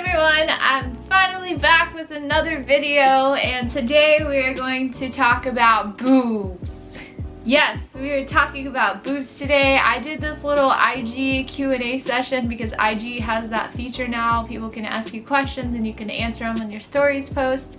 everyone, I'm finally back with another video, and today we are going to talk about boobs. Yes, we are talking about boobs today. I did this little IG Q&A session because IG has that feature now. People can ask you questions and you can answer them in your stories post.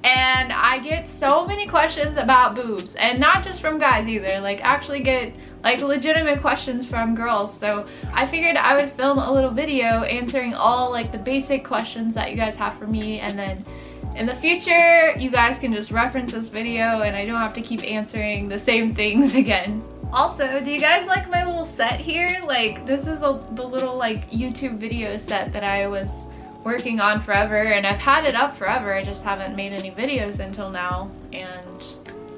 And I get so many questions about boobs, and not just from guys either. Like, actually get like legitimate questions from girls. So I figured I would film a little video answering all like the basic questions that you guys have for me, and then in the future you guys can just reference this video and I don't have to keep answering the same things again. Also, do you guys like my little set here? Like, this is the little like YouTube video set that I was working on forever, and I've had it up forever. I just haven't made any videos until now, and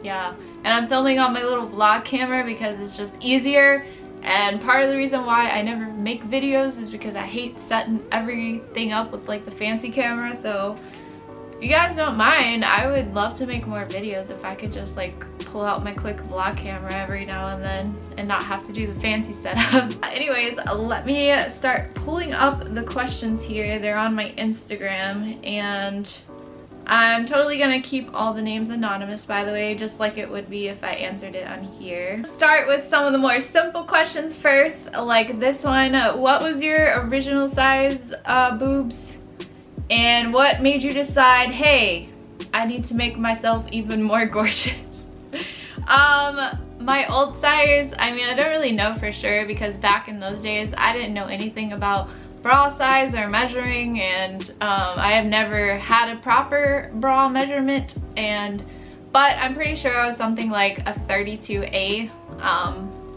yeah. And I'm filming on my little vlog camera because it's just easier, and part of the reason why I never make videos is because I hate setting everything up with like the fancy camera. So if you guys don't mind, I would love to make more videos if I could just like pull out my quick vlog camera every now and then and not have to do the fancy setup. Anyways, let me start pulling up the questions here. They're on my Instagram, and I'm totally gonna keep all the names anonymous, by the way, just like it would be if I answered it on here. Start with some of the more simple questions first, like this one. What was your original size boobs? And what made you decide, hey, I need to make myself even more gorgeous? My old size, I mean, I don't really know for sure because back in those days I didn't know anything about bra size or measuring, and I have never had a proper bra measurement, but I'm pretty sure I was something like a 32A.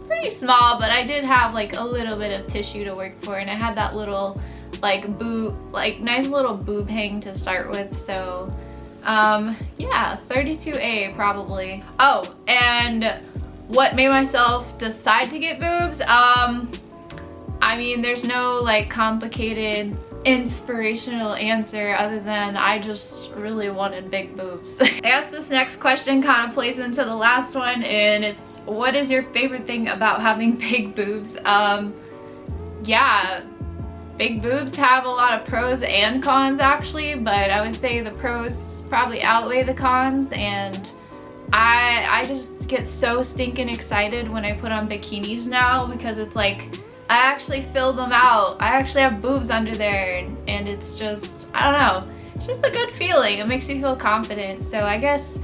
Pretty small, but I did have like a little bit of tissue to work for, and I had that little like boob, like nice little boob hang to start with. So yeah, 32A probably. Oh, and what made myself decide to get boobs? I mean, there's no like complicated inspirational answer other than I just really wanted big boobs. I guess this next question kind of plays into the last one, and it's, what is your favorite thing about having big boobs? Yeah, big boobs have a lot of pros and cons actually, but I would say the pros probably outweigh the cons, and I just get so stinking excited when I put on bikinis now because it's like I actually fill them out. I actually have boobs under there, and it's just, I don't know, it's just a good feeling. It makes me feel confident. So I guess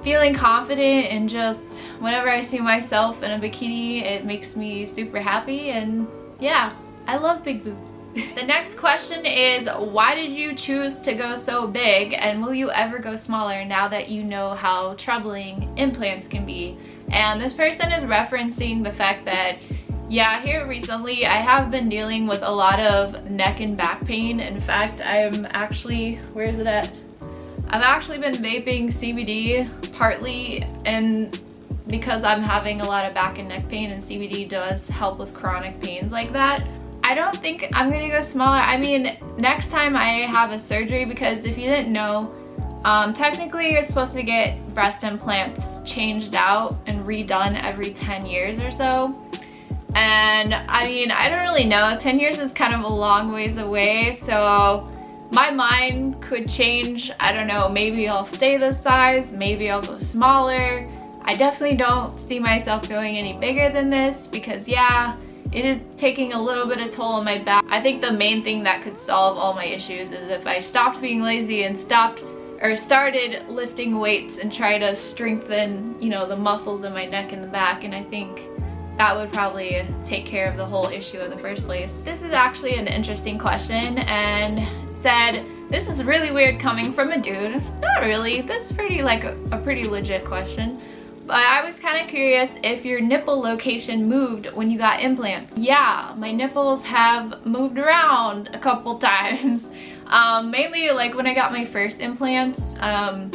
feeling confident, and just whenever I see myself in a bikini, it makes me super happy, and yeah, I love big boobs. The next question is, why did you choose to go so big, and will you ever go smaller now that you know how troubling implants can be? And this person is referencing the fact that, yeah, here recently I have been dealing with a lot of neck and back pain. In fact, I'm actually, where is it at? I've actually been vaping CBD partly and because I'm having a lot of back and neck pain, and CBD does help with chronic pains like that. I don't think I'm gonna go smaller. I mean, next time I have a surgery, because if you didn't know, technically you're supposed to get breast implants changed out and redone every 10 years or so. And I mean, I don't really know, 10 years is kind of a long ways away, so my mind could change. I don't know, maybe I'll stay this size, maybe I'll go smaller. I definitely don't see myself going any bigger than this because, yeah, it is taking a little bit of toll on my back. I think the main thing that could solve all my issues is if I stopped being lazy and started lifting weights and try to strengthen, you know, the muscles in my neck and the back, and I think that would probably take care of the whole issue in the first place. This is actually an interesting question, and said, this is really weird coming from a dude. Not really, that's pretty like a pretty legit question. But I was kind of curious if your nipple location moved when you got implants. Yeah, my nipples have moved around a couple times. Mainly like when I got my first implants. I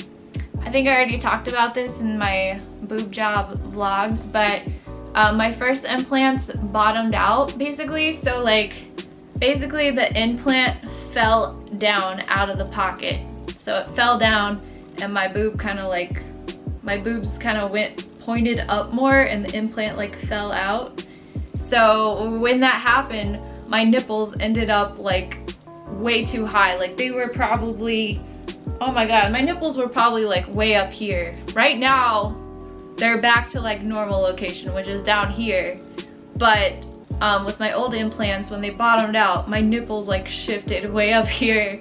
think I already talked about this in my Boob Job vlogs, but my first implants bottomed out basically. So like basically the implant fell down out of the pocket. So it fell down and my boob kind of like, my boobs kind of pointed up more and the implant like fell out. So when that happened, my nipples ended up like way too high. Like they were probably, oh my god, my nipples were probably like way up here. Right now, they're back to like normal location, which is down here. But with my old implants, when they bottomed out, my nipples like shifted way up here.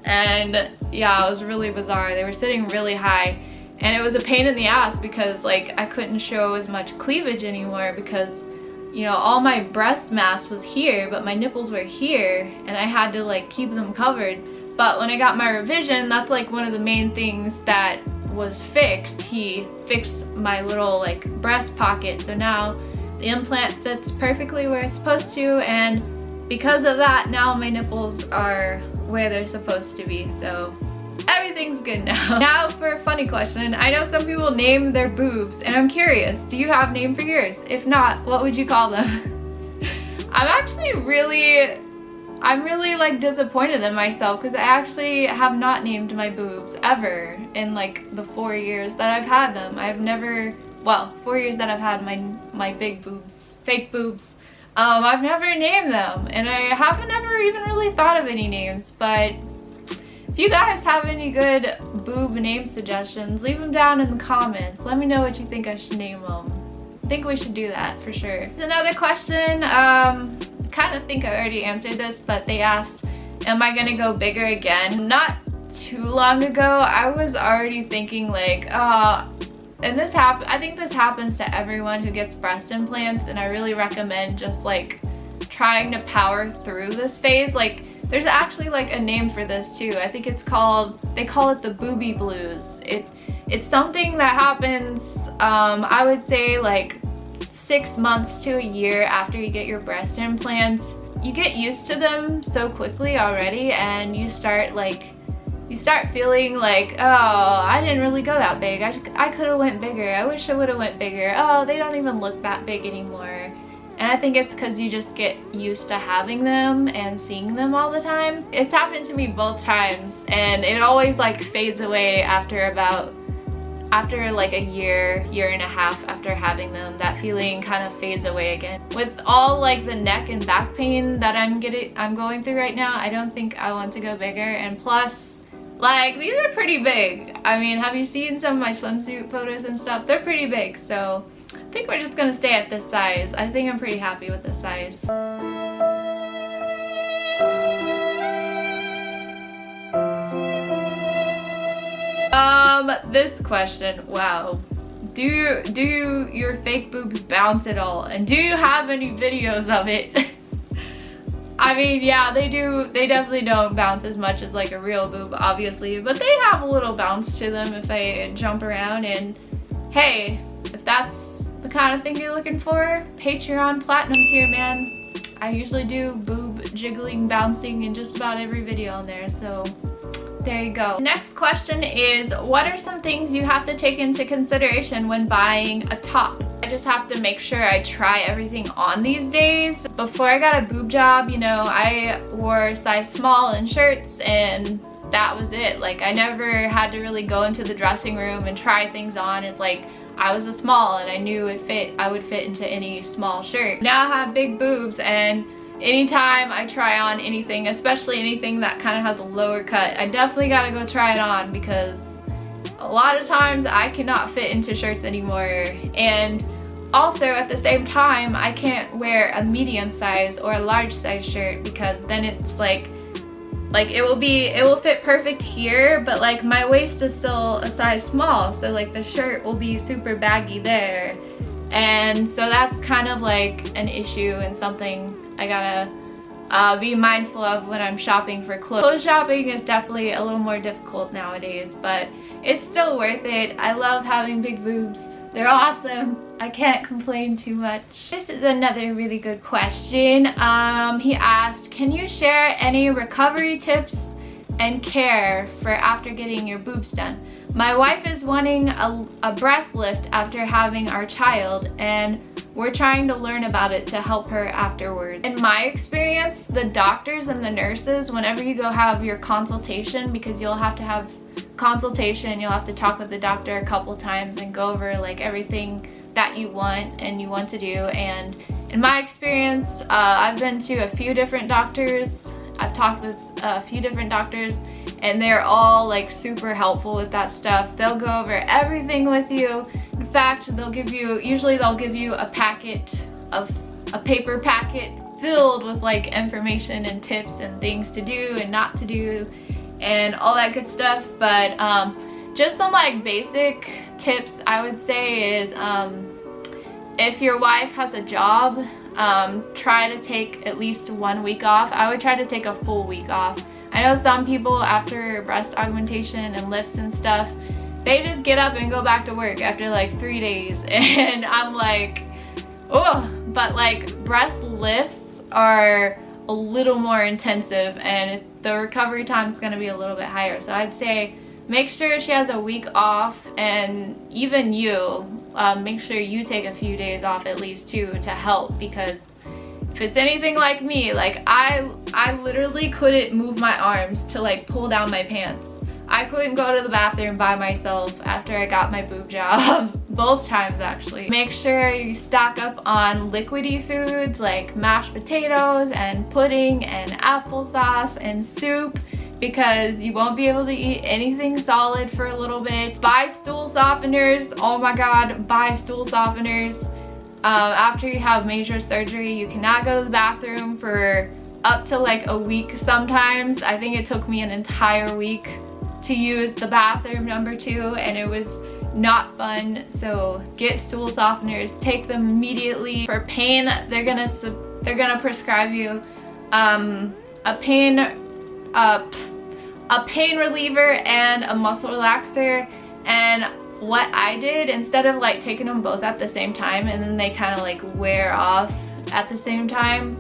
And yeah, it was really bizarre. They were sitting really high. And it was a pain in the ass because like I couldn't show as much cleavage anymore because, you know, all my breast mass was here, but my nipples were here and I had to like keep them covered. But when I got my revision, that's like one of the main things that was fixed. He fixed my little like breast pocket. So now the implant sits perfectly where it's supposed to, and because of that, now my nipples are where they're supposed to be. So everything's good now. Now for a funny question. I know some people name their boobs, and I'm curious, do you have a name for yours? If not, what would you call them? I'm really like disappointed in myself because I actually have not named my boobs ever in like the 4 years that I've had them. I've never, well, 4 years that I've had my big boobs, fake boobs. I've never named them, and I haven't ever even really thought of any names. But if you guys have any good boob name suggestions, leave them down in the comments. Let me know what you think I should name them. I think we should do that for sure. There's another question. Kind of think I already answered this, but they asked, am I gonna go bigger again? Not too long ago, I was already thinking like, and I think this happens to everyone who gets breast implants, and I really recommend just like trying to power through this phase. Like there's actually like a name for this too. I think it's called, they call it the Booby Blues. It's something that happens, I would say like 6 months to a year after you get your breast implants. You get used to them so quickly already, and you start feeling like, oh, I didn't really go that big. I could have went bigger. I wish I would have went bigger. Oh, they don't even look that big anymore. And I think it's because you just get used to having them and seeing them all the time. It's happened to me both times, and it always like fades away after like a year and a half after having them. That feeling kind of fades away again. With all like the neck and back pain that I'm going through right now, I don't think I want to go bigger. And plus, like, these are pretty big. I mean, have you seen some of my swimsuit photos and stuff? They're pretty big, so I think we're just gonna stay at this size. I think I'm pretty happy with this size. This question, wow. Do your fake boobs bounce at all? And do you have any videos of it? I mean, yeah, they do. They definitely don't bounce as much as like a real boob, obviously, but they have a little bounce to them if I jump around. And hey, if that's the kind of thing you're looking for, Patreon Platinum tier, man. I usually do boob jiggling, bouncing in just about every video on there, so there you go. Next question is, what are some things you have to take into consideration when buying a top? I just have to make sure I try everything on these days. Before I got a boob job, you know, I wore size small in shirts, and that was it. Like, I never had to really go into the dressing room and try things on. It's like, I was a small and I knew I would fit into any small shirt. Now I have big boobs, and anytime I try on anything, especially anything that kind of has a lower cut, I definitely gotta go try it on, because a lot of times I cannot fit into shirts anymore. And also at the same time, I can't wear a medium size or a large size shirt, because then it's like it will fit perfect here, but like my waist is still a size small, so like the shirt will be super baggy there. And so that's kind of like an issue and something I gotta be mindful of when I'm shopping for clothes. Clothes shopping is definitely a little more difficult nowadays, but it's still worth it. I love having big boobs. They're awesome. I can't complain too much. This is another really good question. He asked, can you share any recovery tips and care for after getting your boobs done? My wife is wanting a breast lift after having our child, and we're trying to learn about it to help her afterwards. In my experience, the doctors and the nurses, whenever you go have your consultation, because you'll have to have consultation, you'll have to talk with the doctor a couple times and go over like everything that you want to do. And in my experience, I've been to a few different doctors, I've talked with a few different doctors and they're all like super helpful with that stuff. They'll go over everything with you. In fact, usually they'll give you a paper packet filled with like information and tips and things to do and not to do and all that good stuff. But just some like basic tips I would say is if your wife has a job, try to take at least 1 week off. I would try to take a full week off. I know some people after breast augmentation and lifts and stuff, they just get up and go back to work after like 3 days, and I'm like, oh, but like breast lifts are a little more intensive and the recovery time is going to be a little bit higher. So I'd say make sure she has a week off, and even you, make sure you take a few days off at least too to help, because if it's anything like me, like I literally couldn't move my arms to like pull down my pants. I couldn't go to the bathroom by myself after I got my boob job. Both times actually. Make sure you stock up on liquidy foods like mashed potatoes and pudding and applesauce and soup, because you won't be able to eat anything solid for a little bit. Buy stool softeners. Oh my god, buy stool softeners. After you have major surgery, you cannot go to the bathroom for up to like a week sometimes. I think it took me an entire week to use the bathroom number 2, and it was not fun. So get stool softeners, take them immediately. For pain, they're gonna prescribe you a pain reliever and a muscle relaxer. And what I did, instead of like taking them both at the same time and then they kind of like wear off at the same time,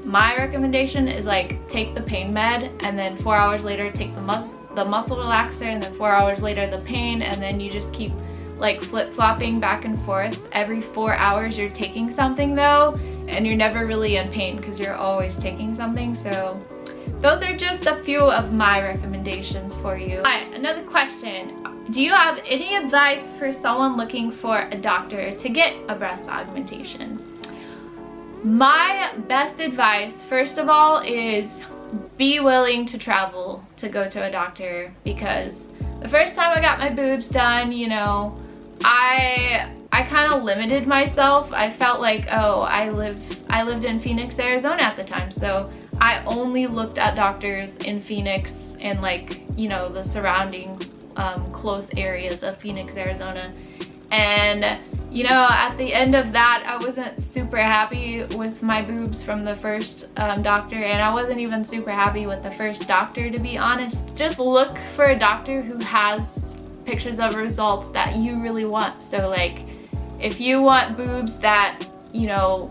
my recommendation is like take the pain med and then 4 hours later take the muscle relaxer, and then 4 hours later the pain, and then you just keep like flip-flopping back and forth. Every 4 hours you're taking something though, and you're never really in pain because you're always taking something. So those are just a few of my recommendations for you. Alright, another question. Do you have any advice for someone looking for a doctor to get a breast augmentation? My best advice, first of all, is be willing to travel to go to a doctor, because the first time I got my boobs done, you know, I kind of limited myself. I felt like, oh, I lived in Phoenix, Arizona at the time, so I only looked at doctors in Phoenix and like, you know, the surrounding close areas of Phoenix, Arizona. And you know, at the end of that, I wasn't super happy with my boobs from the first doctor, and I wasn't even super happy with the first doctor, to be honest. Just look for a doctor who has pictures of results that you really want. So like, if you want boobs that, you know,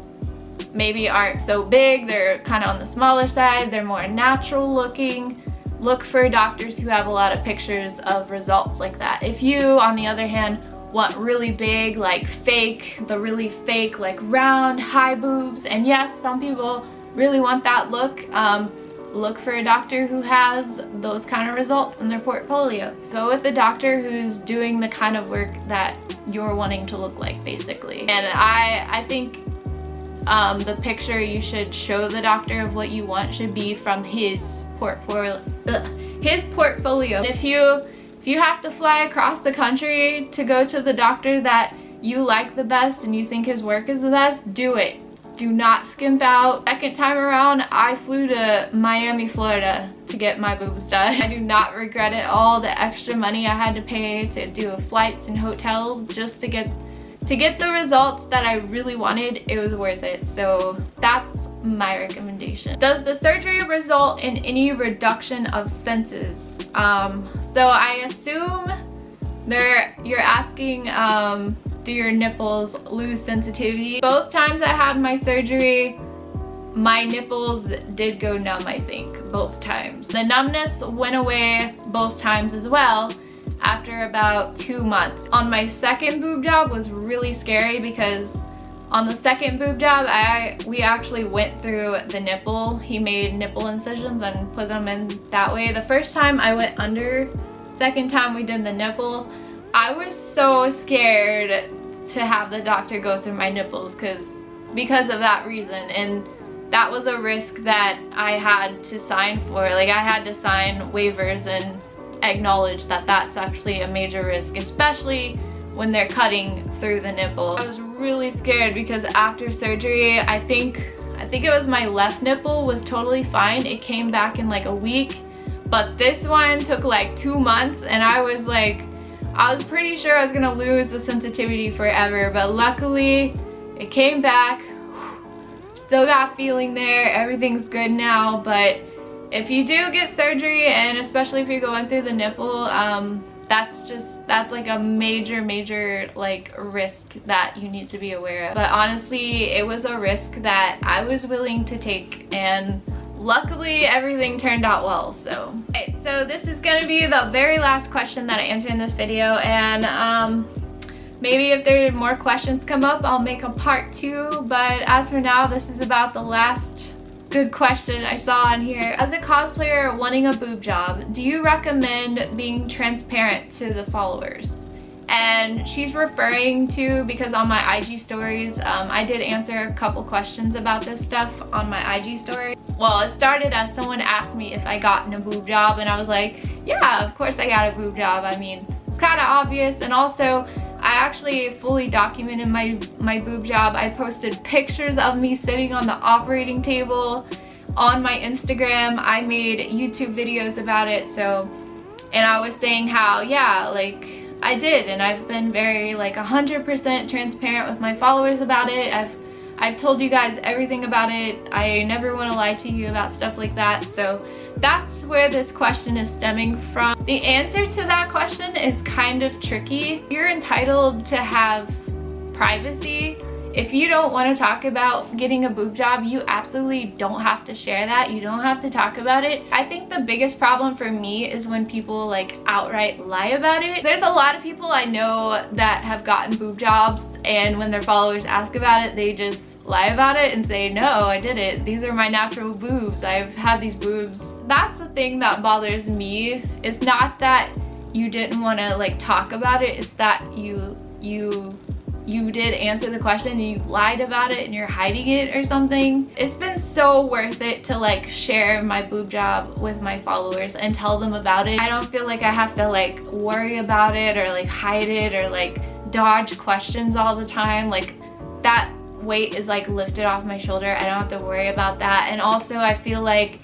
maybe aren't so big, they're kind of on the smaller side, they're more natural looking, look for doctors who have a lot of pictures of results like that. If you, on the other hand, want really big, like the really fake, like round, high boobs, and yes, some people really want that look, look for a doctor who has those kind of results in their portfolio. Go with a doctor who's doing the kind of work that you're wanting to look like, basically. And I think the picture you should show the doctor of what you want should be from his portfolio. If you have to fly across the country to go to the doctor that you like the best and you think his work is the best, do it. Do not skimp out. Second time around, I flew to Miami, Florida to get my boobs done. I do not regret it. All the extra money I had to pay to do flights and hotels just to get the results that I really wanted, it was worth it. So that's my recommendation. Does the surgery result in any reduction of senses? So I assume you're asking, do your nipples lose sensitivity? Both times I had my surgery, my nipples did go numb, I think, both times. The numbness went away both times as well after about 2 months. On my second boob job was really scary, because on the second boob job, we actually went through the nipple. He made nipple incisions and put them in that way. The first time I went under, second time we did the nipple. I was so scared to have the doctor go through my nipples because of that reason. And that was a risk that I had to sign for. Like, I had to sign waivers and acknowledge that that's actually a major risk, especially when they're cutting through the nipple. I was really scared because after surgery, I think it was my left nipple was totally fine. It came back in like a week, but this one took like 2 months, and I was pretty sure I was gonna lose the sensitivity forever, but luckily it came back. Still got feeling there, everything's good now. But if you do get surgery, and especially if you're going through the nipple, that's like a major like risk that you need to be aware of. But honestly, it was a risk that I was willing to take, and luckily everything turned out well. So okay, so this is gonna be the very last question that I answer in this video, and maybe if there are more questions come up, I'll make a part 2, but as for now, this is about the last good question I saw on here. As a cosplayer wanting a boob job, do you recommend being transparent to the followers? And she's referring to, because on my IG stories, I did answer a couple questions about this stuff on my IG story. Well, it started as someone asked me if I gotten a boob job, and I was like, yeah, of course I got a boob job. I mean, it's kind of obvious. And also, I actually fully documented my boob job. I posted pictures of me sitting on the operating table on my Instagram. I made YouTube videos about it. So, and I was saying how, yeah, like I did, and I've been very like 100% transparent with my followers about it. I've told you guys everything about it. I never want to lie to you about stuff like that. So that's where this question is stemming from. The answer to that question is kind of tricky. You're entitled to have privacy. If you don't want to talk about getting a boob job, you absolutely don't have to share that. You don't have to talk about it. I think the biggest problem for me is when people like outright lie about it. There's a lot of people I know that have gotten boob jobs, and when their followers ask about it, they just lie about it and say, no, I did it. These are my natural boobs. I've had these boobs. That's the thing that bothers me. It's not that you didn't want to like talk about it. It's that you did answer the question and you lied about it and you're hiding it or something. It's been so worth it to like share my boob job with my followers and tell them about it. I don't feel like I have to like worry about it or like hide it or like dodge questions all the time. Like that weight is like lifted off my shoulder. I don't have to worry about that. And also I feel like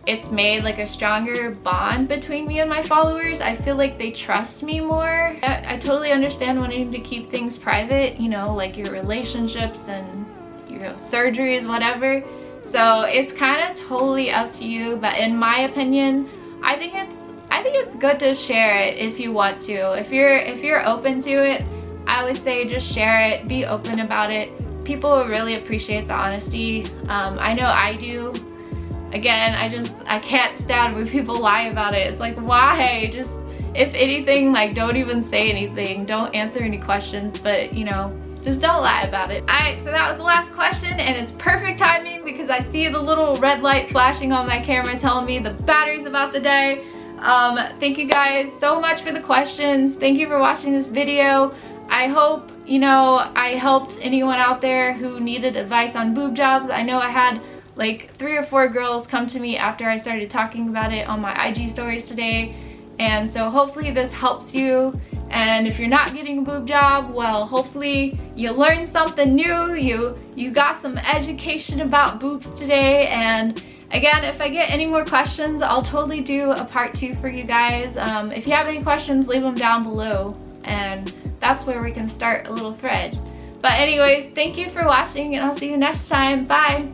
it's made like a stronger bond between me and my followers. I feel like they trust me more. I totally understand wanting to keep things private, you know, like your relationships and your surgeries, whatever. So it's kind of totally up to you, but in my opinion, I think it's good to share it if you want to. If you're open to it, I would say just share it, be open about it. People will really appreciate the honesty. I know I do. Again, I can't stand when people lie about it. It's like, why? Just, if anything, like don't even say anything. Don't answer any questions, but you know, just don't lie about it. Alright, so that was the last question, and it's perfect timing because I see the little red light flashing on my camera telling me the battery's about to die. Thank you guys so much for the questions. Thank you for watching this video. I hope, you know, I helped anyone out there who needed advice on boob jobs. I know I had like 3 or 4 girls come to me after I started talking about it on my IG stories today, and so hopefully this helps you. And if you're not getting a boob job, well, hopefully you learned something new. You got some education about boobs today. And again, if I get any more questions, I'll totally do a part 2 for you guys. If you have any questions, leave them down below, and that's where we can start a little thread. But anyways, thank you for watching, and I'll see you next time. Bye!